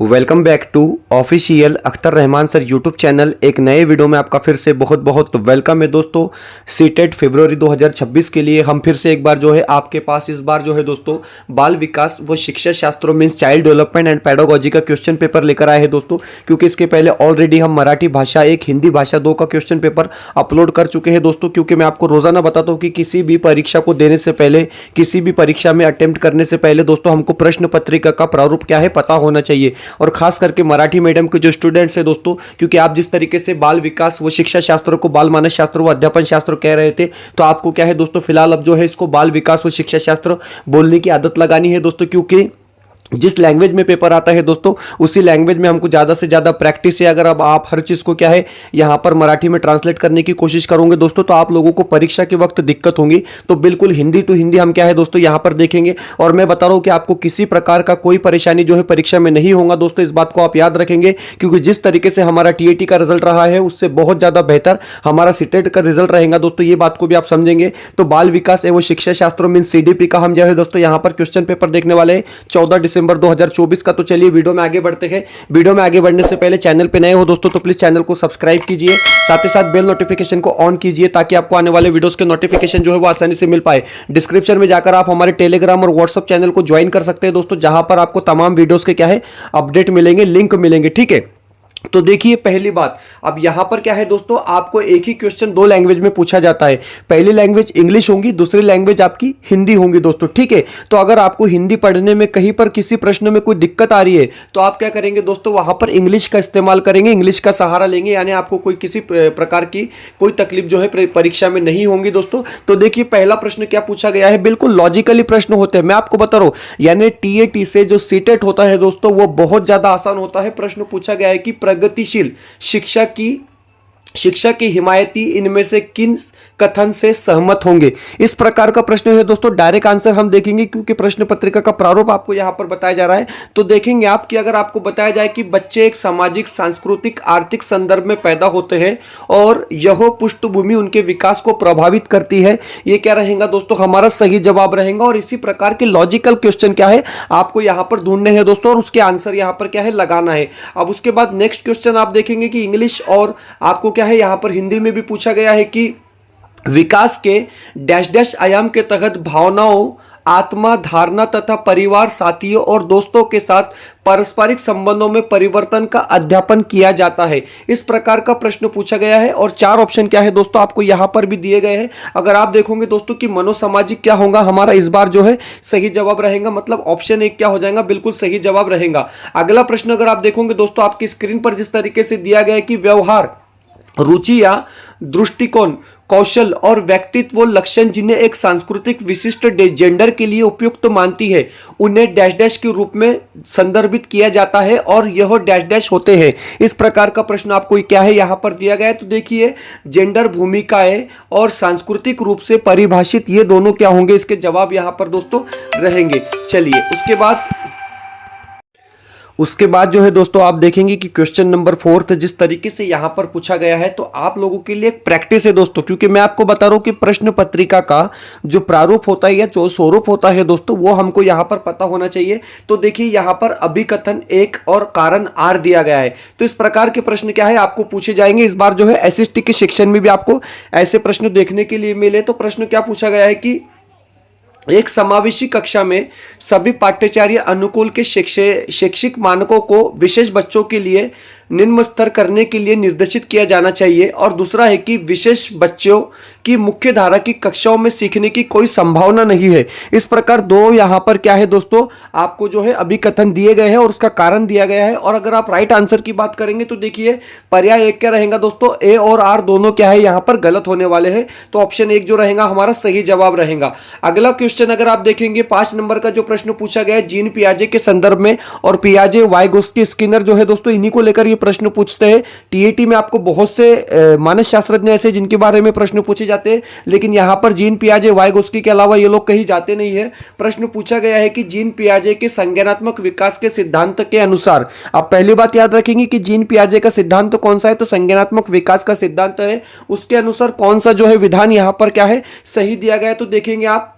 Welcome back to official Akhtar Rahman sir YouTube channel. एक नए video में आपका फिर से बहुत बहुत वेलकम है दोस्तों। सीटेट फरवरी 2026 के लिए हम फिर से एक बार जो है आपके पास इस बार जो है दोस्तों बाल विकास व शिक्षा शास्त्रों means child development and pedagogy का क्वेश्चन पेपर लेकर आए हैं दोस्तों। क्योंकि इसके पहले ऑलरेडी हम मराठी भाषा 1, हिंदी भाषा 2 का क्वेश्चन पेपर अपलोड कर चुके हैं दोस्तों। क्योंकि मैं आपको रोजाना बताता हूँ कि किसी भी परीक्षा को देने से पहले, किसी भी परीक्षा में अटेम्प्ट करने से पहले दोस्तों हमको प्रश्न पत्रिका का प्रारूप क्या है पता होना चाहिए। और खास करके मराठी मीडियम के जो स्टूडेंट्स हैं दोस्तों, क्योंकि आप जिस तरीके से बाल विकास व शिक्षा शास्त्र को बाल मानस शास्त्र व अध्यापन शास्त्र कह रहे थे, तो आपको क्या है दोस्तों फिलहाल अब जो है इसको बाल विकास व शिक्षा शास्त्र बोलने की आदत लगानी है दोस्तों। क्योंकि जिस लैंग्वेज में पेपर आता है दोस्तों उसी लैंग्वेज में हमको ज़्यादा से ज़्यादा प्रैक्टिस है। अगर अब आप हर चीज़ को क्या है यहाँ पर मराठी में ट्रांसलेट करने की कोशिश करोगे दोस्तों तो आप लोगों को परीक्षा के वक्त दिक्कत होंगी। तो बिल्कुल हिंदी टू हिंदी हम क्या है दोस्तों यहाँ पर देखेंगे। और मैं बता रहा हूँ कि आपको किसी प्रकार का कोई परेशानी जो है परीक्षा में नहीं होगा दोस्तों, इस बात को आप याद रखेंगे। क्योंकि जिस तरीके से हमारा टीएटी का रिजल्ट रहा है उससे बहुत ज़्यादा बेहतर हमारा सीटेट का रिजल्ट रहेगा दोस्तों, ये बात को भी आप समझेंगे। तो बाल विकास एवं शिक्षा शास्त्रों मीन सीडीपी का हम जो है दोस्तों यहाँ पर क्वेश्चन पेपर देखने वाले हैं 14 दिसंबर 2024 का। तो चलिए वीडियो में आगे बढ़ते हैं। वीडियो में आगे बढ़ने से पहले चैनल पे नए हो दोस्तों तो प्लीज चैनल को सब्सक्राइब कीजिए, साथ ही साथ बेल नोटिफिकेशन को ऑन कीजिए ताकि आपको आने वाले वीडियोस के नोटिफिकेशन जो है वो आसानी से मिल पाए। डिस्क्रिप्शन में जाकर आप हमारे टेलीग्राम और व्हाट्सएप चैनल को ज्वाइन कर सकते हैं दोस्तों, जहां पर आपको तमाम वीडियोस के क्या है अपडेट मिलेंगे, लिंक मिलेंगे, ठीक है। तो देखिए पहली बात, अब यहां पर क्या है दोस्तों आपको एक ही क्वेश्चन 2 लैंग्वेज में पूछा जाता है। पहली लैंग्वेज इंग्लिश होगी, दूसरी लैंग्वेज आपकी हिंदी होगी दोस्तों, ठीक है। तो अगर आपको हिंदी पढ़ने में कहीं पर किसी प्रश्न में कोई दिक्कत आ रही है तो आप क्या करेंगे दोस्तों वहां पर इंग्लिश का इस्तेमाल करेंगे, इंग्लिश का सहारा लेंगे, यानी आपको कोई किसी प्रकार की कोई तकलीफ जो है परीक्षा में नहीं होंगी दोस्तों। तो देखिए पहला प्रश्न क्या पूछा गया है, बिल्कुल लॉजिकली प्रश्न होते हैं, मैं आपको बता रहा हूं। यानी टीएटी से जो सीटेट होता है दोस्तों वो बहुत ज्यादा आसान होता है। प्रश्न पूछा गया है कि प्रगतिशील शिक्षा की हिमायती इनमें से किन कथन से सहमत होंगे, इस प्रकार का प्रश्न है दोस्तों। डायरेक्ट आंसर हम देखेंगे क्योंकि प्रश्न पत्रिका का प्रारूप आपको यहां पर बताया जा रहा है। तो देखेंगे आप कि अगर आपको बताया जाए कि बच्चे एक सामाजिक, सांस्कृतिक, आर्थिक संदर्भ में पैदा होते हैं और यह पृष्ठभूमि उनके विकास को प्रभावित करती है, ये क्या रहेगा दोस्तों हमारा सही जवाब रहेगा। और इसी प्रकार के लॉजिकल क्वेश्चन क्या है आपको यहां पर ढूंढने हैं दोस्तों और उसके आंसर यहां पर क्या है लगाना है। अब उसके बाद नेक्स्ट क्वेश्चन आप देखेंगे कि इंग्लिश और आपको क्या है यहां पर हिंदी में भी पूछा गया है कि विकास के डैश डैश आयाम के तहत भावनाओं, आत्मा, धारणा तथा परिवार, साथियों और दोस्तों के साथ पारस्परिक संबंधों में परिवर्तन का अध्यापन किया जाता है, इस प्रकार का प्रश्न पूछा गया है। और 4 ऑप्शन क्या है दोस्तों आपको यहां पर भी दिए गए हैं। अगर आप देखोगे दोस्तों कि मनोसामाजिक क्या होगा हमारा इस बार जो है सही जवाब रहेगा, मतलब ऑप्शन 1 क्या हो जाएगा बिल्कुल सही जवाब रहेगा। अगला प्रश्न अगर आप देखोगे दोस्तों आपकी स्क्रीन पर जिस तरीके से दिया गया है कि व्यवहार, रुचि या दृष्टिकोण, कौशल और व्यक्तित्व वो लक्षण जिन्हें एक सांस्कृतिक विशिष्ट जेंडर के लिए उपयुक्त मानती है उन्हें डैश डैश के रूप में संदर्भित किया जाता है और यह डैश डैश होते हैं, इस प्रकार का प्रश्न आपको क्या है यहां पर दिया गया है। तो देखिए जेंडर, भूमिकाएं और सांस्कृतिक रूप से परिभाषित, ये दोनों क्या होंगे इसके जवाब यहां पर दोस्तों रहेंगे। चलिए उसके बाद जो है दोस्तों आप देखेंगे कि क्वेश्चन नंबर 4 जिस तरीके से यहां पर पूछा गया है तो आप लोगों के लिए एक प्रैक्टिस है दोस्तों। क्योंकि मैं आपको बता रहा हूं कि प्रश्न पत्रिका का जो प्रारूप होता है या जो स्वरूप होता है दोस्तों वो हमको यहां पर पता होना चाहिए। तो देखिए यहां पर अभिकथन 1 और कारण आर दिया गया है। तो इस प्रकार के प्रश्न क्या है आपको पूछे जाएंगे। इस बार जो है एसएसटी के सेक्शन में भी आपको ऐसे प्रश्न देखने के लिए मिले। तो प्रश्न क्या पूछा गया है कि एक समावेशी कक्षा में सभी पाठ्यचर्या अनुकूल के शैक्षिक मानकों को विशेष बच्चों के लिए निम्न स्तर करने के लिए निर्देशित किया जाना चाहिए। और दूसरा है कि विशेष बच्चों की मुख्य धारा की कक्षाओं में सीखने की कोई संभावना नहीं है। इस प्रकार 2 यहां पर क्या है दोस्तों आपको जो है अभिकथन दिए गए हैं और उसका कारण दिया गया है। और अगर आप राइट आंसर की बात करेंगे तो देखिए पर्याय 1 क्या रहेगा दोस्तों, ए और आर दोनों क्या है यहां पर गलत होने वाले हैं। तो ऑप्शन 1 जो रहेगा हमारा सही जवाब रहेगा। अगला क्वेश्चन अगर आप देखेंगे 5 नंबर का जो प्रश्न पूछा गया है जीन पियाजे के संदर्भ में, और पियाजे, वाइगोस्की, स्किनर जो है दोस्तों इन्हीं को लेकर प्रश्न पूछते हैं। टीएटी में आपको बहुत से मानस शास्त्रज्ञ ऐसे जिनके बारे में प्रश्न पूछे जाते हैं, लेकिन यहां पर जीन पियाजे, वाइगोस्की के अलावा ये लोग कहीं जाते नहीं है। प्रश्न पूछा गया है कि जीन पियाजे के संज्ञानात्मक विकास के सिद्धांत के अनुसार, आप पहली बात याद रखेंगे कि जीन पियाजे का सिद्धांत कौन सा है, तो संज्ञानात्मक विकास का सिद्धांत है। उसके अनुसार कौन सा जो है विधान यहां पर क्या है सही दिया गया है। तो देखेंगे आप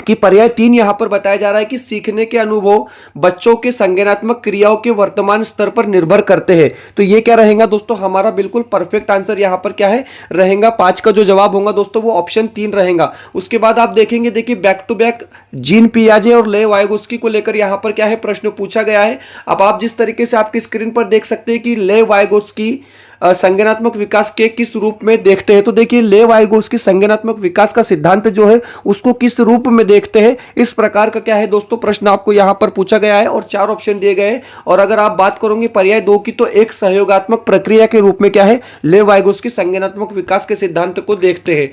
कि पर्याय 3 यहां पर बताया जा रहा है कि सीखने के अनुभव बच्चों के संज्ञानात्मक क्रियाओं के वर्तमान स्तर पर निर्भर करते हैं। तो ये क्या रहेगा दोस्तों, हमारा बिल्कुल परफेक्ट आंसर यहां पर क्या है रहेगा, 5 का जो जवाब होगा दोस्तों वो ऑप्शन 3 रहेगा। उसके बाद आप देखेंगे, देखिए बैक टू बैक जीन पियाजे और ले वाइगोस्की को लेकर यहां पर क्या है प्रश्न पूछा गया है। अब आप जिस तरीके से आपकी स्क्रीन पर देख सकते हैं कि ले वाइगोस्की संज्ञानात्मक विकास के किस रूप में देखते हैं, तो देखिए ले वाइगोस्की संज्ञानात्मक विकास का सिद्धांत जो है उसको किस रूप में देखते हैं, इस प्रकार का क्या है दोस्तों प्रश्न आपको यहां पर पूछा गया है और 4 ऑप्शन दिए गए हैं। और अगर आप बात करोगे पर्याय 2 की, तो एक सहयोगात्मक प्रक्रिया के रूप में क्या है ले वाइगोस्की संज्ञानात्मक विकास के सिद्धांत को देखते हैं।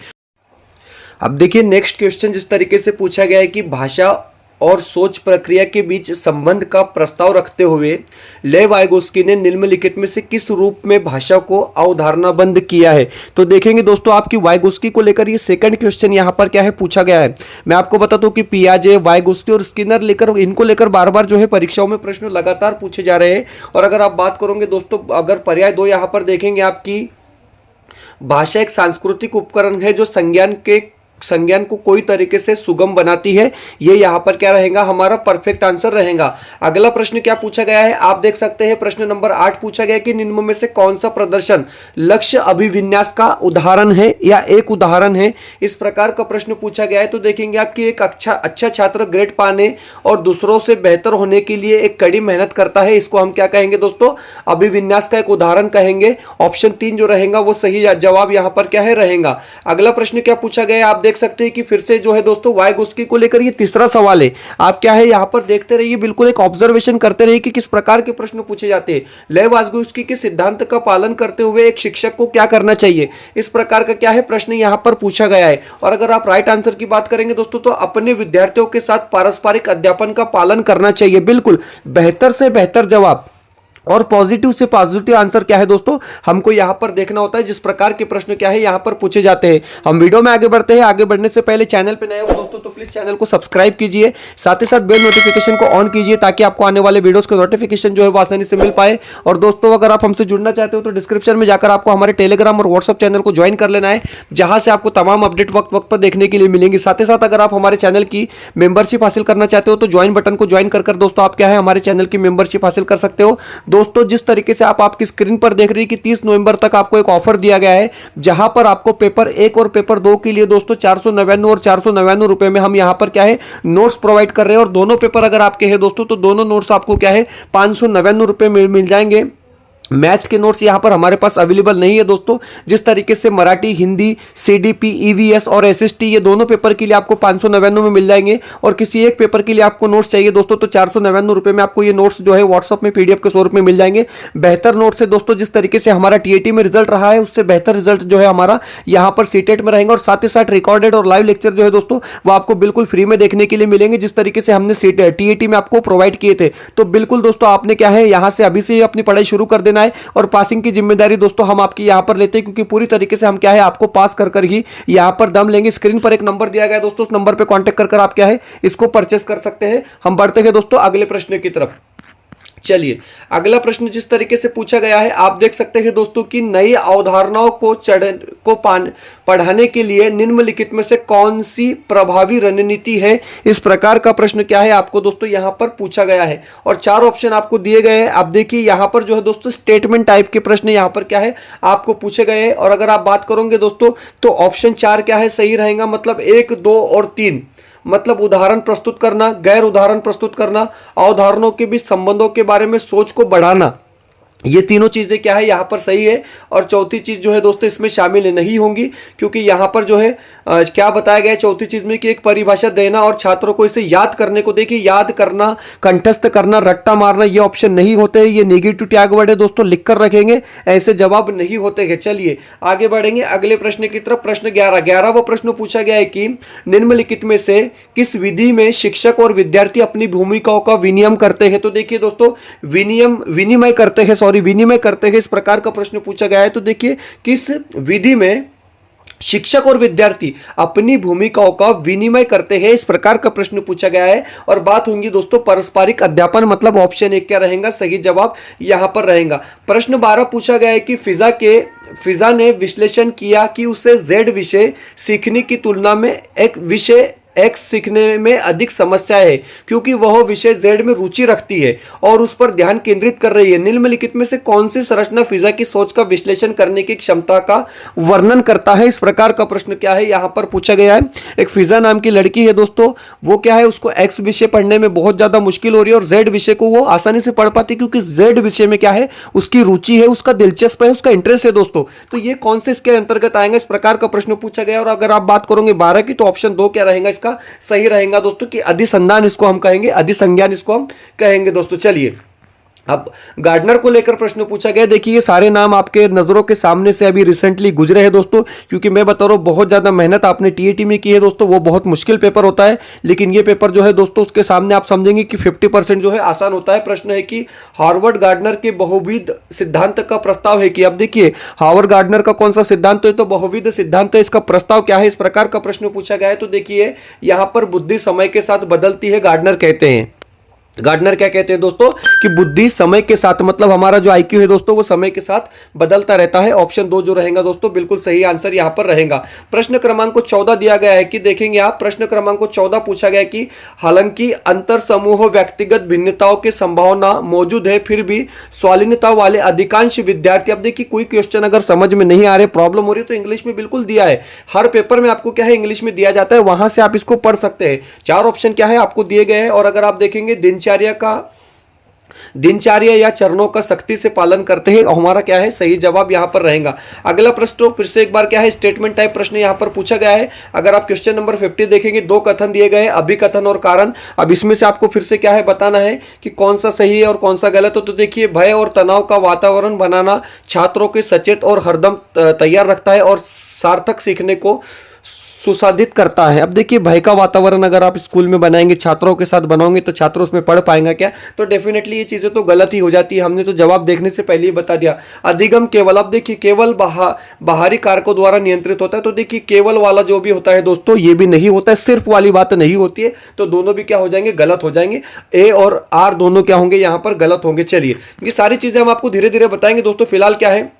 अब देखिए नेक्स्ट क्वेश्चन जिस तरीके से पूछा गया है कि भाषा और सोच प्रक्रिया के बीच संबंध का प्रस्ताव रखते हुए ले वाइगोस्की ने निम्नलिखित में से किस रूप में भाषा को अवधारणाबद्ध किया है। तो देखेंगे दोस्तों आपकी वाइगोस्की को लेकर ये सेकंड क्वेश्चन यहां पर क्या है पूछा गया है। मैं आपको बताता हूं कि पियाजे, वाइगोस्की और स्किनर इनको लेकर बार बार जो है परीक्षाओं में प्रश्न लगातार पूछे जा रहे हैं। और अगर आप बात करोगे दोस्तों, अगर पर्याय 2 यहां पर देखेंगे आपकी भाषा एक सांस्कृतिक उपकरण है जो संज्ञान को कोई तरीके से सुगम बनाती है, ये यहां पर क्या रहेगा हमारा परफेक्ट आंसर रहेगा। अगला प्रश्न क्या पूछा गया है, आप देख सकते हैं प्रश्न नंबर 8 पूछा गया कि निम्न में से कौन सा प्रदर्शन लक्ष्य अभिविन्यास का उदाहरण है या एक उदाहरण है, इस प्रकार का प्रश्न पूछा गया है। तो देखेंगे आपकी एक अच्छा छात्र ग्रेड पाने और दूसरों से बेहतर होने के लिए एक कड़ी मेहनत करता है, इसको हम क्या कहेंगे दोस्तों अभिविन्यास का एक उदाहरण कहेंगे। ऑप्शन 3 जो रहेगा वो सही जवाब यहां पर क्या है रहेगा। अगला प्रश्न क्या पूछा गया है, आप देख सकते हैं कि फिर से जो है दोस्तों वाइगोस्की को लेकर ये तीसरा सवाल है। आप क्या है यहां पर देखते रहिए, बिल्कुल एक ऑब्जर्वेशन करते रहिए कि किस प्रकार के प्रश्न पूछे जाते हैं। ले वाइगोस्की के सिद्धांत का पालन करते हुए एक शिक्षक को क्या करना चाहिए, इस प्रकार का क्या है प्रश्न यहां पर पूछा गया है। और अगर आप राइट आंसर की बात करेंगे दोस्तों, तो अपने विद्यार्थियों के साथ पारस्परिक अध्यापन का पालन करना चाहिए। बिल्कुल बेहतर से बेहतर जवाब और पॉजिटिव से पॉजिटिव आंसर क्या है दोस्तों हमको यहां पर देखना होता है, जिस प्रकार के प्रश्न क्या है यहां पर पूछे जाते हैं। हम वीडियो में आगे बढ़ते हैं। आगे बढ़ने से पहले चैनल पे नए हो दोस्तों तो प्लीज चैनल को सब्सक्राइब कीजिए, साथ ही साथ बेल नोटिफिकेशन को ऑन कीजिए ताकि आपको आने वाले वीडियोस के नोटिफिकेशन जो है वो आसानी से मिल पाए। और दोस्तों अगर आप हमसे जुड़ना चाहते हो तो डिस्क्रिप्शन में जाकर आपको हमारे टेलीग्राम और व्हाट्सएप चैनल को ज्वाइन कर लेना है, जहां से आपको तमाम अपडेट वक्त वक्त पर देखने के लिए मिलेंगे। साथ ही साथ अगर आप हमारे चैनल की मेंबरशिप हासिल करना चाहते हो तो ज्वाइन बटन को ज्वाइन कर दोस्तों आप क्या है हमारे चैनल की मेंबरशिप हासिल कर सकते हो। दोस्तों जिस तरीके से आप आपकी स्क्रीन पर देख रही है कि 30 नवंबर तक आपको एक ऑफर दिया गया है, जहां पर आपको पेपर 1 और पेपर 2 के लिए दोस्तों 499 और 499 रुपए में हम यहां पर क्या है नोट्स प्रोवाइड कर रहे हैं। और दोनों पेपर अगर आपके हैं दोस्तों तो दोनों नोट्स आपको क्या है 599 रुपए में मिल जाएंगे। मैथ के नोट्स यहां पर हमारे पास अवेलेबल नहीं है दोस्तों। जिस तरीके से मराठी, हिंदी, सीडीपी, ईवीएस और एसएसटी ये दोनों पेपर के लिए आपको 599 में मिल जाएंगे, और किसी एक पेपर के लिए आपको नोट्स चाहिए दोस्तों तो 499 रुपए में आपको ये नोट्स जो है व्हाट्सएप में पीडीएफ के स्वरूप में मिल जाएंगे। बेहतर नोट्स है दोस्तों, जिस तरीके से हमारा टीएटी में रिजल्ट रहा है उससे बेहतर रिजल्ट जो है हमारा यहां पर सीटेट में रहेंगे। और साथ ही साथ रिकॉर्डेड और लाइव लेक्चर जो है दोस्तों वो आपको बिल्कुल फ्री में देखने के लिए मिलेंगे, जिस तरीके से हमने टीएटी में आपको प्रोवाइड किए थे। तो बिल्कुल दोस्तों आपने क्या है यहां से अभी से अपनी पढ़ाई शुरू कर देना है, और पासिंग की जिम्मेदारी दोस्तों हम आपकी यहां पर लेते हैं, क्योंकि पूरी तरीके से हम क्या है आपको पास कर ही यहां पर दम लेंगे। स्क्रीन पर एक नंबर दिया गया है दोस्तों, उस नंबर पे कांटेक्ट कर आप क्या है इसको परचेस कर सकते हैं। हम बढ़ते हैं दोस्तों अगले प्रश्न की तरफ। चलिए अगला प्रश्न जिस तरीके से पूछा गया है आप देख सकते हैं दोस्तों कि नई अवधारणाओं को पढ़ाने के लिए निम्नलिखित में से कौन सी प्रभावी रणनीति है, इस प्रकार का प्रश्न क्या है आपको दोस्तों यहां पर पूछा गया है। और 4 ऑप्शन आपको दिए गए हैं। आप देखिए यहां पर जो है दोस्तों स्टेटमेंट टाइप के प्रश्न यहां पर क्या है आपको पूछे गए हैं। और अगर आप बात करोगे दोस्तों तो ऑप्शन 4 क्या है सही रहेगा, मतलब 1, 2 और 3, मतलब उदाहरण प्रस्तुत करना, गैर उदाहरण प्रस्तुत करना, अवधारणाओं के बीच संबंधों के बारे में सोच को बढ़ाना, ये तीनों चीजें क्या है यहां पर सही है। और चौथी चीज जो है दोस्तों इसमें शामिल नहीं होंगी, क्योंकि यहां पर जो है क्या बताया गया है चौथी चीज में कि एक परिभाषा देना और छात्रों को इसे याद करने को। देखिए याद करना, कंठस्थ करना, रट्टा मारना ये ऑप्शन नहीं होते हैं, ये नेगेटिव टैग वर्ड है दोस्तों, लिख कर रखेंगे, ऐसे जवाब नहीं होते हैं। चलिए आगे बढ़ेंगे अगले प्रश्न की तरफ। प्रश्न 11वां प्रश्न पूछा गया है कि निम्नलिखित में से किस विधि में शिक्षक और विद्यार्थी अपनी भूमिकाओं का विनिमय करते हैं। तो देखिए दोस्तों विनिमय करते हैं, विनिमय करते हैं, इस प्रकार का प्रश्न पूछा गया है। तो देखिए किस विधि में शिक्षक और विद्यार्थी अपनी भूमिकाओं का विनिमय करते हैं, इस प्रकार का प्रश्न पूछा गया है। और बात होगी दोस्तों पारस्परिक अध्यापन, मतलब ऑप्शन 1 क्या रहेगा सही जवाब यहां पर रहेगा। प्रश्न 12 पूछा गया है कि फिजा ने विश्लेषण किया कि उसे जेड विषय सीखने की तुलना में एक्स सीखने में अधिक समस्या है क्योंकि वह विषय जेड में रुचि रखती है और उस पर ध्यान केंद्रित कर रही है। निम्नलिखित में से कौन सी संरचना फिजा की सोच का विश्लेषण करने की क्षमता का वर्णन करता है? इस प्रकार का प्रश्न क्या है यहां पर पूछा गया है। एक फिजा नाम की लड़की है दोस्तों, वो क्या है, उसको एक्स विषय पढ़ने में बहुत ज्यादा मुश्किल हो रही है और जेड विषय को वो आसानी से पढ़ पाती है क्योंकि जेड विषय में क्या है, उसकी रुचि है, उसका दिलचस्प है, उसका इंटरेस्ट है दोस्तों। तो ये कौन से इसके अंतर्गत आएंगे, इस प्रकार का प्रश्न पूछा गया। और अगर आप बात करोगे 12 की तो ऑप्शन 2 क्या रहेगा इसका सही रहेगा दोस्तों कि अधिसंधान इसको हम कहेंगे, अधिसंज्ञान इसको हम कहेंगे दोस्तों। चलिए अब गार्डनर को लेकर प्रश्न पूछा गया। देखिए ये सारे नाम आपके नजरों के सामने से अभी रिसेंटली गुजरे हैं दोस्तों, क्योंकि मैं बता रहा हूं बहुत ज्यादा मेहनत आपने टीएटी में की है दोस्तों। वो बहुत मुश्किल पेपर होता है, लेकिन ये पेपर जो है दोस्तों उसके सामने आप समझेंगे कि 50% जो है आसान होता है। प्रश्न है कि हार्वर्ड गार्डनर के बहुविध सिद्धांत का प्रस्ताव है कि, अब देखिए हार्वर्ड गार्डनर का कौन सा सिद्धांत है, तो बहुविध सिद्धांत है, इसका प्रस्ताव क्या है, इस प्रकार का प्रश्न पूछा गया है। तो देखिए यहां पर बुद्धि समय के साथ बदलती है, गार्डनर कहते हैं। गार्डनर क्या कहते हैं दोस्तों कि बुद्धि समय के साथ, मतलब हमारा जो आईक्यू है दोस्तों वो समय के साथ बदलता रहता है। ऑप्शन 2 जो रहेगा दोस्तों बिल्कुल सही आंसर यहां पर रहेगा। प्रश्न क्रमांक को 14 दिया गया है कि देखेंगे आप, प्रश्न क्रमांक को 14 पूछा गया कि हालांकि अंतर समूह व्यक्तिगत भिन्नताओं की संभावना मौजूद है, फिर भी स्वालीनता वाले अधिकांश विद्यार्थी, अब देखिए कोई क्वेश्चन अगर समझ में नहीं आ रहे, प्रॉब्लम हो रही है तो इंग्लिश में बिल्कुल दिया है, हर पेपर में आपको क्या है इंग्लिश में दिया जाता है, वहां से आप इसको पढ़ सकते हैं। 4 ऑप्शन क्या है आपको दिए गए हैं। और अगर आप देखेंगे दिनचर्या या चरणों का सख्ती से पालन करते हैं, हमारा क्या है सही जवाब यहां पर रहेगा। अगला प्रश्न फिर से एक बार क्या है, स्टेटमेंट टाइप प्रश्न यहां पर पूछा गया है। अगर आप क्वेश्चन नंबर 50 देखेंगे, 2 कथन दिए गए, अभिकथन और कारण। अब इसमें से आपको फिर से क्या है बताना है कि कौन सा सही है और कौन सा गलत हो। तो देखिए भय और तनाव का वातावरण बनाना छात्रों के सचेत और हरदम तैयार रखता है और सार्थक सीखने को सुसाधित करता है। अब देखिए भय का वातावरण अगर आप स्कूल में बनाएंगे, छात्रों के साथ बनाओगे, तो छात्र उसमें पढ़ पाएंगे क्या, तो डेफिनेटली ये चीजें तो गलत ही हो जाती है। हमने तो जवाब देखने से पहले ही बता दिया। अधिगम केवल, अब देखिए केवल बाहरी कारकों द्वारा नियंत्रित होता है। तो देखिए केवल वाला जो भी होता है दोस्तों ये भी नहीं होता है, सिर्फ वाली बात नहीं होती है, तो दोनों भी क्या हो जाएंगे, गलत हो जाएंगे। ए और आर दोनों क्या होंगे यहां पर गलत होंगे। चलिए ये सारी चीजें हम आपको धीरे धीरे बताएंगे दोस्तों। फिलहाल क्या है,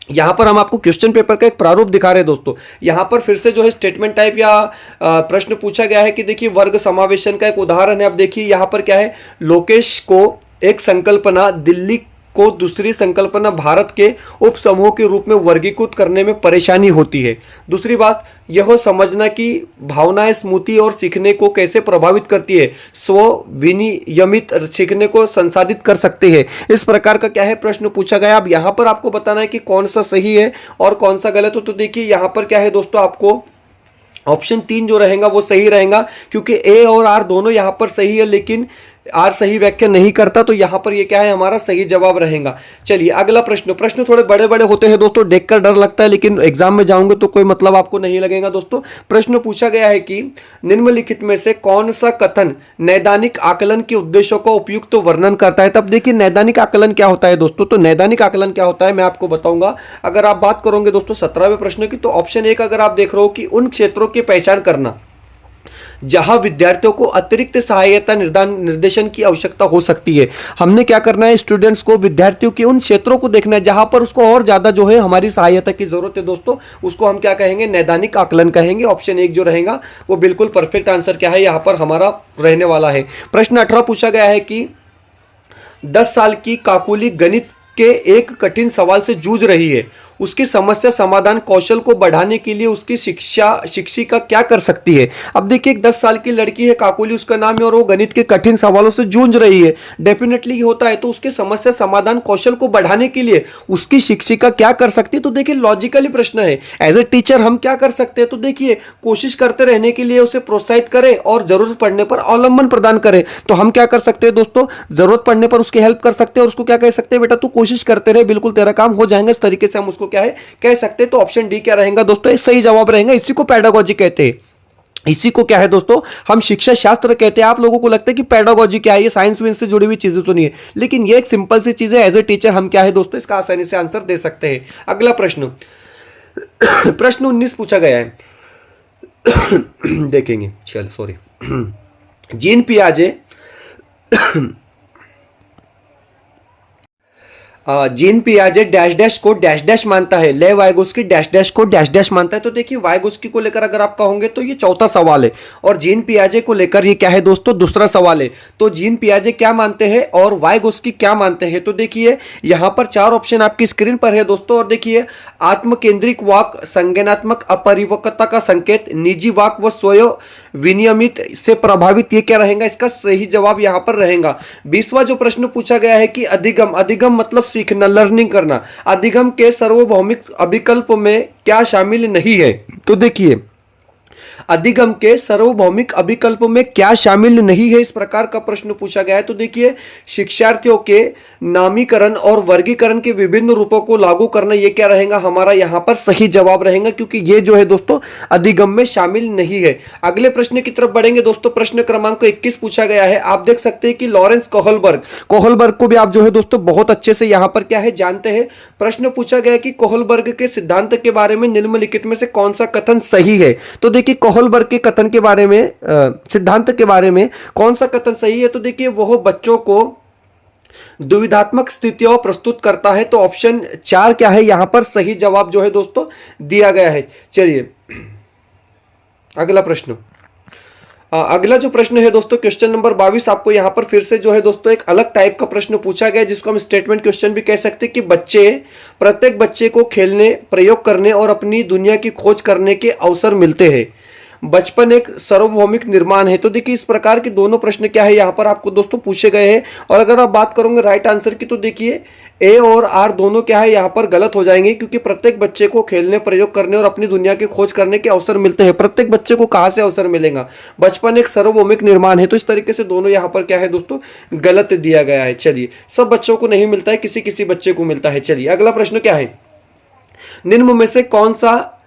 यहां पर हम आपको क्वेश्चन पेपर का एक प्रारूप दिखा रहे हैं दोस्तों। यहां पर फिर से जो है स्टेटमेंट टाइप या प्रश्न पूछा गया है कि देखिए वर्ग समावेशन का एक उदाहरण है। अब देखिए यहां पर क्या है, लोकेश को एक संकल्पना दिल्ली को दूसरी संकल्पना भारत के उप समूह के रूप में वर्गीकृत करने में परेशानी होती है। दूसरी बात यह समझना कि भावनाएं स्मृति और सीखने को कैसे प्रभावित करती है, स्व विनियमित सीखने को संसाधित कर सकते हैं। इस प्रकार का क्या है प्रश्न पूछा गया। अब यहां पर आपको बताना है कि कौन सा सही है और कौन सा गलत हो। तो देखिए यहां पर क्या है दोस्तों, आपको ऑप्शन 3 जो रहेगा वो सही रहेगा, क्योंकि ए और आर दोनों यहां पर सही है, लेकिन आर सही व्याख्या नहीं करता, तो यहां पर ये क्या है हमारा सही जवाब रहेगा। चलिए अगला प्रश्न थोड़े बड़े बड़े होते हैं दोस्तों, देखकर डर लगता है, लेकिन एग्जाम में जाओगे तो कोई मतलब आपको नहीं लगेगा दोस्तों। प्रश्न पूछा गया है कि निम्नलिखित में से कौन सा कथन नैदानिक आकलन के उद्देश्यों का उपयुक्त तो वर्णन करता है। तब देखिए नैदानिक आकलन क्या होता है दोस्तों, तो नैदानिक आकलन क्या होता है मैं आपको बताऊंगा। अगर आप बात करोगे दोस्तों 17वें प्रश्न की, तो ऑप्शन 1 अगर आप देख रहे हो कि उन क्षेत्रों की पहचान करना जहां विद्यार्थियों को अतिरिक्त सहायता निर्देशन की आवश्यकता हो सकती है। हमने क्या करना है, स्टूडेंट्स को, विद्यार्थियों के उन क्षेत्रों को देखना है जहां पर उसको और ज्यादा जो है हमारी सहायता की जरूरत है दोस्तों, उसको हम क्या कहेंगे, नैदानिक आकलन कहेंगे। ऑप्शन 1 जो रहेगा वो बिल्कुल परफेक्ट आंसर क्या है यहां पर हमारा रहने वाला है। प्रश्न 18 पूछा गया है कि 10 साल की काकुली गणित के एक कठिन सवाल से जूझ रही है, उसकी समस्या समाधान कौशल को बढ़ाने के लिए उसकी शिक्षिका क्या कर सकती है। अब देखिए एक 10 साल की लड़की है, काकुली उसका नाम है, और वो गणित के कठिन सवालों से जूझ रही है, डेफिनेटली होता है, तो उसके समस्या समाधान कौशल को बढ़ाने के लिए उसकी शिक्षिका क्या कर सकती है। तो देखिए लॉजिकली प्रश्न है, एज ए टीचर हम क्या कर सकते हैं, तो देखिए कोशिश करते रहने के लिए उसे प्रोत्साहित करें और जरूरत पड़ने पर अवलंबन प्रदान करें। तो हम क्या कर सकते हैं दोस्तों, जरूरत पड़ने पर उसकी हेल्प कर सकते हैं और उसको क्या कह सकते हैं, बेटा तू कोशिश करते रहे, बिल्कुल तेरा काम हो जाएगा, इस तरीके से हम उसको क्या है कह सकते हैं। तो ऑप्शन डी क्या रहेगा दोस्तों, ये सही जवाब रहेगा। इसी को पेडागोजी कहते हैं, इसी को क्या है दोस्तों हम शिक्षा शास्त्र कहते हैं। आप लोगों को लगता है कि पेडागोजी क्या है, ये साइंस विंस से जुड़ी हुई चीजें तो नहीं है, लेकिन ये एक सिंपल सी चीज है। एज ए टीचर हम क्या है दोस्तों इसका आसानी से आंसर दे सकते हैं। अगला प्रश्न प्रश्न 19 पूछा गया है देखेंगे, चल sorry gene पियाजे gene पियाजे dash dash को डैश डैश मानता है, ले वाइगोस्की डैश डैश को डैश डैश मानता है। तो देखिए वाइगोस्की को लेकर अगर आप कहोगे तो ये चौथा सवाल है, और जीन पियाजे को लेकर ये क्या है दोस्तों, दूसरा सवाल है। तो जीन पियाजे क्या मानते हैं और वाइगोस्की क्या मानते हैं? तो देखिए यहां पर चार ऑप्शन आपकी स्क्रीन पर है दोस्तों, और देखिए आत्मकेंद्रिक वाक, संज्ञानात्मक अपरिपक्वता का संकेत, निजी वाक व स्वयं विनियमित से प्रभावित, ये क्या रहेगा? इसका सही जवाब यहां पर रहेगा। 20वां जो प्रश्न पूछा गया है कि अधिगम, अधिगम मतलब सीखना, लर्निंग करना, अधिगम के सार्वभौमिक अभिकल्प में क्या शामिल नहीं है? तो देखिए अधिगम के सार्वभौमिक अभिकल्प में क्या शामिल नहीं है, इस प्रकार का प्रश्न पूछा गया है। तो देखिए शिक्षार्थियों के नामीकरण और वर्गीकरण के विभिन्न रूपों को लागू करना, ये क्या रहेगा? हमारा यहां पर सही जवाब रहेगा, क्योंकि ये जो है दोस्तों अधिगम में शामिल नहीं है। अगले प्रश्न की तरफ बढ़ेंगे दोस्तों। प्रश्न क्रमांक 21 पूछा गया है। आप देख सकते हैं कि लॉरेंस कोहलबर्ग, कोहलबर्ग को भी आप जो है दोस्तों बहुत अच्छे से यहां पर क्या है जानते हैं। प्रश्न पूछा गया कि कोहलबर्ग के सिद्धांत के बारे में निम्नलिखित में से कौन सा कथन सही है? तो देखिए कोहलबर्ग के कथन के बारे में, सिद्धांत के बारे में कौन सा कथन सही है? तो देखिए वह बच्चों को दुविधात्मक स्थितियों प्रस्तुत करता है। तो ऑप्शन 4 क्या है यहां पर सही जवाब जो है दोस्तों दिया गया है। चलिए अगला प्रश्न। अगला जो प्रश्न है दोस्तों क्वेश्चन नंबर 22, आपको यहां पर फिर से जो है दोस्तों एक अलग टाइप का प्रश्न पूछा गया, जिसको हम स्टेटमेंट क्वेश्चन भी कह सकते हैं कि प्रत्येक बच्चे को खेलने, प्रयोग करने और अपनी दुनिया की खोज करने के अवसर मिलते हैं। बचपन एक सार्वभौमिक निर्माण है। तो देखिए इस प्रकार के दोनों प्रश्न क्या है यहाँ पर आपको दोस्तों पूछे गए हैं। और अगर आप बात करोगे राइट आंसर की, तो देखिए ए और आर दोनों क्या है यहाँ पर गलत हो जाएंगे, क्योंकि प्रत्येक बच्चे को खेलने, प्रयोग करने और अपनी दुनिया की खोज करने के अवसर मिलते हैं। प्रत्येक बच्चे को कहाँ से अवसर मिलेगा? बचपन एक सार्वभौमिक निर्माण है। तो इस तरीके से दोनों यहाँ पर क्या है दोस्तों गलत दिया गया है। चलिए सब बच्चों को नहीं मिलता है, किसी किसी बच्चे को मिलता है। चलिए अगला प्रश्न क्या है? निम्न में से कौन सा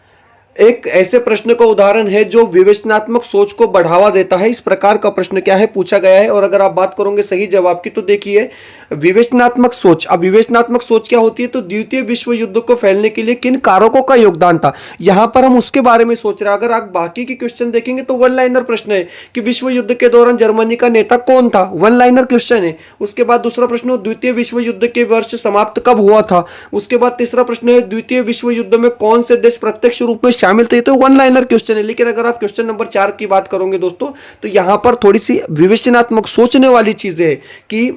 एक ऐसे प्रश्न का उदाहरण है जो विवेचनात्मक सोच को बढ़ावा देता है? इस प्रकार का प्रश्न क्या है पूछा गया है। और अगर आप बात करोगे सही जवाब की, तो देखिए विवेचनात्मक सोच, अब विवेचनात्मक सोच क्या होती है? तो द्वितीय विश्व युद्ध को फैलने के लिए किन कारकों का योगदान था, यहां पर हम उसके बारे में सोच रहे हैं। अगर आप बाकी की क्वेश्चन देखेंगे तो वन लाइनर प्रश्न है कि विश्व युद्ध के दौरान जर्मनी का नेता कौन था, वन लाइनर क्वेश्चन है। उसके बाद दूसरा प्रश्न द्वितीय विश्व युद्ध के वर्ष समाप्त कब हुआ था। उसके बाद तीसरा प्रश्न है द्वितीय विश्व युद्ध में कौन से देश प्रत्यक्ष रूप में शामिल थे। तो वन लाइनर क्वेश्चन है। लेकिन अगर आप क्वेश्चन नंबर 4 की बात करोगे दोस्तों, तो यहां पर थोड़ी सी विवेचनात्मक सोचने वाली चीजें है कि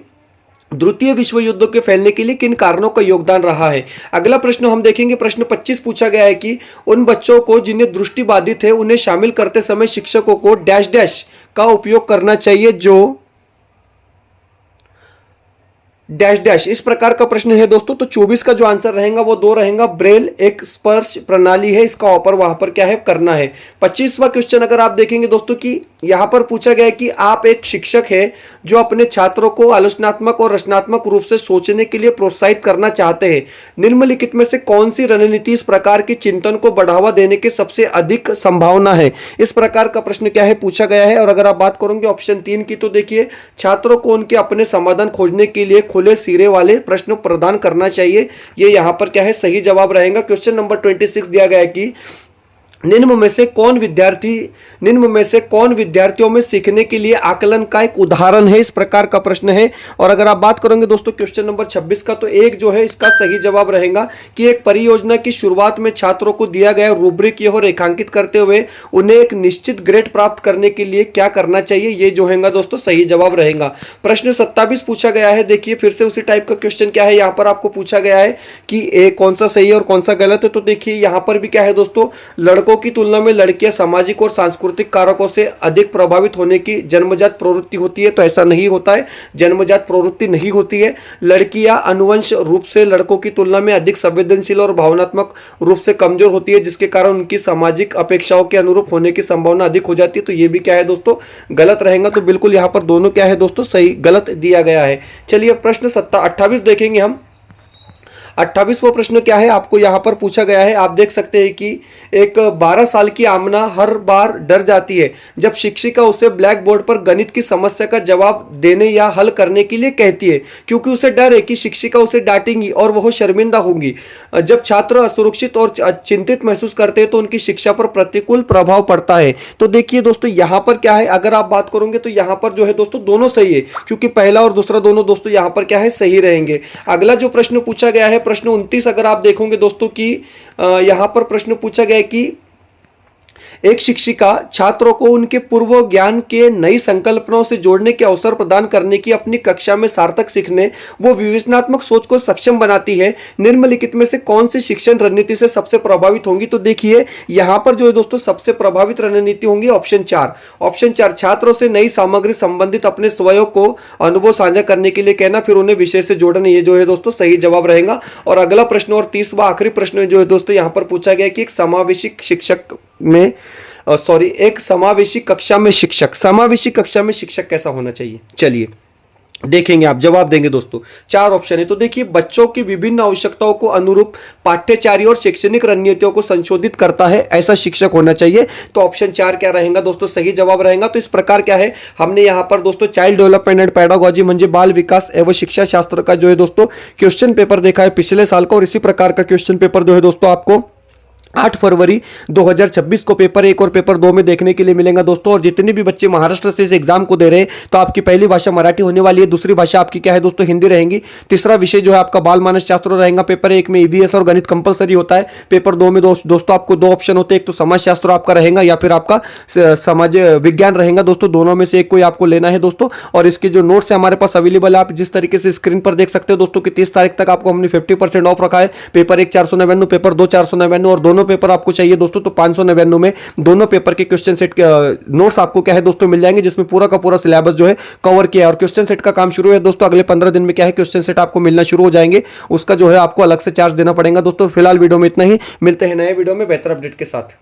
द्वितीय विश्व युद्ध के फैलने के लिए किन कारणों का योगदान रहा है। अगला प्रश्न हम देखेंगे। प्रश्न 25 पूछा गया है कि उन बच्चों को जिन्हें दृष्टि बाधित है, उन्हें शामिल करते समय शिक्षकों को डैश डैश का उपयोग करना चाहिए, जो डैश डैश, इस प्रकार का प्रश्न है दोस्तों। तो 24 का जो आंसर रहेगा वो 2 रहेगा। ब्रेल एक स्पर्श प्रणाली है, इसका ऑपर वहां पर क्या है करना है। 25वां क्वेश्चन अगर आप देखेंगे दोस्तों कि यहां पर पूछा गया है कि आप एक शिक्षक है जो अपने छात्रों को आलोचनात्मक और रचनात्मक रूप से सोचने के लिए प्रोत्साहित करना चाहते हैं। निम्नलिखित में से कौन सी रणनीति इस प्रकार के चिंतन को बढ़ावा देने की सबसे अधिक संभावना है? इस प्रकार का प्रश्न क्या है पूछा गया है। और अगर आप बात करोगे ऑप्शन 3 की, तो देखिए छात्रों को उनके अपने समाधान खोजने के लिए खुले सिरे वाले प्रश्न प्रदान करना चाहिए। ये यहां पर क्या है सही जवाब रहेगा। क्वेश्चन नंबर 26 दिया गया है कि निम्न में से कौन विद्यार्थियों में सीखने के लिए आकलन का एक उदाहरण है? इस प्रकार का प्रश्न है। और अगर आप बात करोगे दोस्तों क्वेश्चन नंबर 26 का, तो एक जो है इसका सही जवाब रहेगा कि एक परियोजना की शुरुआत में छात्रों को दिया गया रूब्रिक यह रेखांकित करते हुए उन्हें एक निश्चित ग्रेड प्राप्त करने के लिए क्या करना चाहिए, ये जो है दोस्तों सही जवाब रहेगा। प्रश्न 27 पूछा गया है। देखिए फिर से उसी टाइप का क्वेश्चन क्या है यहां पर आपको पूछा गया है कि कौन सा सही है और कौन सा गलत है। तो देखिए यहां पर भी क्या है दोस्तों, लड़कों की तुलना में लड़कियां सामाजिक और सांस्कृतिक कारकों से अधिक प्रभावित होने की जन्मजात प्रवृत्ति होती है। तो ऐसा नहीं होता है, जन्मजात प्रवृत्ति नहीं होती है। लड़कियां अनुवंश रूप से लड़कों की तुलना में अधिक संवेदनशील और भावनात्मक रूप से कमजोर होती है, जिसके कारण उनकी सामाजिक अपेक्षाओं के अनुरूप होने की संभावना अधिक हो जाती है। तो ये भी क्या है दोस्तों गलत रहेगा। तो बिल्कुल यहां पर दोनों क्या है दोस्तों सही गलत दिया गया है। चलिए प्रश्न 28 देखेंगे हम। 28वां प्रश्न क्या है आपको यहाँ पर पूछा गया है, आप देख सकते हैं कि एक 12 साल की आमना हर बार डर जाती है जब शिक्षिका उसे ब्लैक बोर्ड पर गणित की समस्या का जवाब देने या हल करने के लिए कहती है, क्योंकि उसे डर है कि शिक्षिका उसे डांटेंगी और वह शर्मिंदा होंगी। जब छात्र असुरक्षित और चिंतित महसूस करते हैं तो उनकी शिक्षा पर प्रतिकूल प्रभाव पड़ता है। तो देखिए दोस्तों यहाँ पर क्या है, अगर आप बात करोगे तो यहाँ पर जो है दोस्तों दोनों सही है, क्योंकि पहला और दूसरा दोनों दोस्तों यहाँ पर क्या है सही रहेंगे। अगला जो प्रश्न पूछा गया है प्रश्न 29, अगर आप देखोगे दोस्तों कि यहाँ पर प्रश्न पूछा गया है कि एक शिक्षिका छात्रों को उनके पूर्व ज्ञान के नई संकल्पनाओं से जोड़ने के अवसर प्रदान करने की अपनी कक्षा में सार्थक सीखने वो विवेचनात्मक सोच को सक्षम बनाती है। निम्नलिखित में से कौन सी शिक्षण रणनीति से सबसे प्रभावित होंगी? तो देखिए यहां पर जो है दोस्तों सबसे प्रभावित रणनीति होंगी ऑप्शन 4। ऑप्शन 4 छात्रों से नई सामग्री संबंधित अपने स्वयं को अनुभव साझा करने के लिए कहना, फिर उन्हें विषय से जोड़ना, ये जो है दोस्तों सही जवाब रहेगा। और अगला प्रश्न और 30वां आखिरी प्रश्न जो है दोस्तों यहां पर पूछा गया कि एक समावेशी कक्षा में शिक्षक कैसा होना चाहिए? चलिए देखेंगे, आप जवाब देंगे दोस्तों। 4 ऑप्शन है, तो देखिए बच्चों की विभिन्न आवश्यकताओं को अनुरूप पाठ्यचर्या और शैक्षणिक रणनीतियों को संशोधित करता है, ऐसा शिक्षक होना चाहिए। तो ऑप्शन 4 क्या रहेगा दोस्तों? सही जवाब रहेगा। तो इस प्रकार क्या है, हमने यहां पर दोस्तों चाइल्ड डेवलपमेंट एंड पेडागोजी म्हणजे बाल विकास एवं शिक्षा शास्त्र का जो है दोस्तों क्वेश्चन पेपर देखा है पिछले साल का, और इसी प्रकार का क्वेश्चन पेपर जो है दोस्तों आपको 8 फरवरी 2026 को पेपर 1 और पेपर 2 में देखने के लिए मिलेगा दोस्तों। और जितने भी बच्चे महाराष्ट्र से इस एग्जाम को दे रहे हैं तो आपकी पहली भाषा मराठी होने वाली है, दूसरी भाषा आपकी क्या है दोस्तों हिंदी रहेंगी, तीसरा विषय जो है आपका बाल मानस शास्त्र रहेगा। पेपर 1 में ईवीएस और गणित कंपलसरी होता है, पेपर 2 में दोस्तों आपको 2 ऑप्शन होते हैं, एक तो समाज शास्त्र आपका रहेगा या फिर आपका समाज विज्ञान रहेगा दोस्तों, दोनों में से एक कोई आपको लेना है दोस्तों। और इसके जो नोट्स है हमारे पास अवेलेबल है, आप जिस तरीके से स्क्रीन पर देख सकते हो दोस्तों कि 30 तारीख तक आपको हमने 50% ऑफ रखा है। पेपर 1 499, पेपर 2 499 और दोनों पेपर आपको चाहिए दोस्तों तो 599 में दोनों पेपर के क्वेश्चन सेट के नोट्स आपको क्या है दोस्तों मिल जाएंगे, जिसमें पूरा का पूरा सिलेबस जो है कवर किया है। और क्वेश्चन सेट का काम शुरू है दोस्तों, अगले 15 दिन में क्या है क्वेश्चन सेट आपको मिलना शुरू हो जाएंगे, उसका जो है आपको अलग से चार्ज देना पड़ेगा दोस्तों। फिलहाल वीडियो में इतना ही, मिलते हैं नए वीडियो में बेहतर अपडेट के साथ।